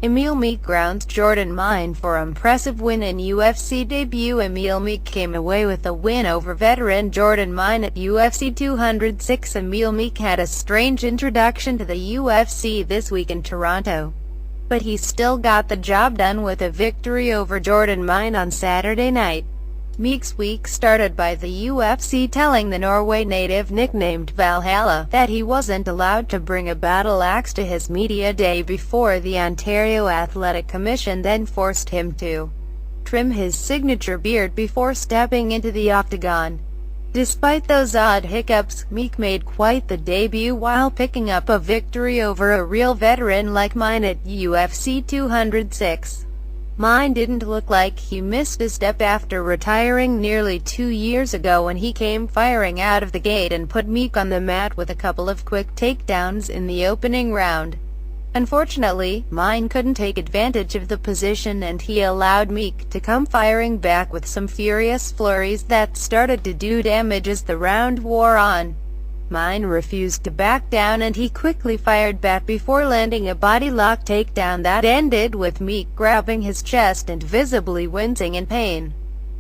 Emil Meek grounds Jordan Mine for impressive win in UFC debut. Emil Meek came away with a win over veteran Jordan Mine at UFC 206. Emil Meek had a strange introduction to the UFC this week in Toronto, but he still got the job done with a victory over Jordan Mine on Saturday night. Meek's week started by the UFC telling the Norway native, nicknamed Valhalla, that he wasn't allowed to bring a battle axe to his media day before the Ontario Athletic Commission then forced him to trim his signature beard before stepping into the Octagon. Despite those odd hiccups, Meek made quite the debut while picking up a victory over a real veteran like Mine at UFC 206. Mine didn't look like he missed a step after retiring nearly 2 years ago when he came firing out of the gate and put Meek on the mat with a couple of quick takedowns in the opening round. Unfortunately, Mine couldn't take advantage of the position and he allowed Meek to come firing back with some furious flurries that started to do damage as the round wore on. Mine refused to back down and he quickly fired back before landing a body lock takedown that ended with Meek grabbing his chest and visibly wincing in pain.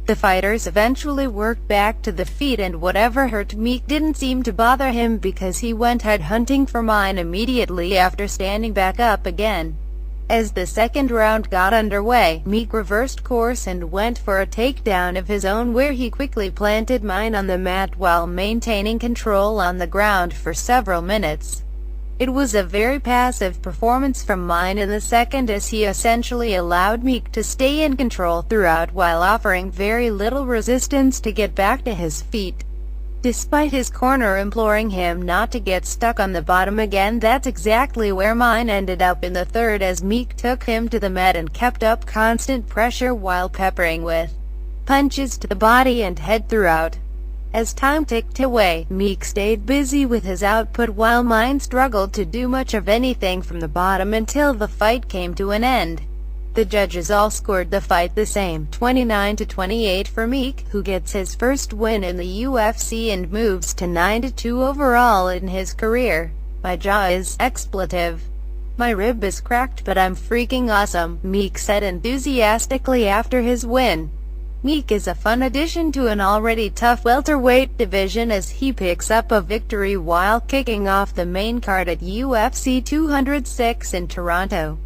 The fighters eventually worked back to the feet and whatever hurt Meek didn't seem to bother him because he went head-hunting for Mine immediately after standing back up again. As the second round got underway, Meek reversed course and went for a takedown of his own where he quickly planted Mine on the mat while maintaining control on the ground for several minutes. It was a very passive performance from Mine in the second as he essentially allowed Meek to stay in control throughout while offering very little resistance to get back to his feet. Despite his corner imploring him not to get stuck on the bottom again, that's exactly where Mine ended up in the third as Meek took him to the mat and kept up constant pressure while peppering with punches to the body and head throughout. As time ticked away, Meek stayed busy with his output while Mine struggled to do much of anything from the bottom until the fight came to an end. The judges all scored the fight the same, 29-28 for Meek, who gets his first win in the UFC and moves to 9-2 overall in his career. "My jaw is expletive. My rib is cracked but I'm freaking awesome," Meek said enthusiastically after his win. Meek is a fun addition to an already tough welterweight division as he picks up a victory while kicking off the main card at UFC 206 in Toronto.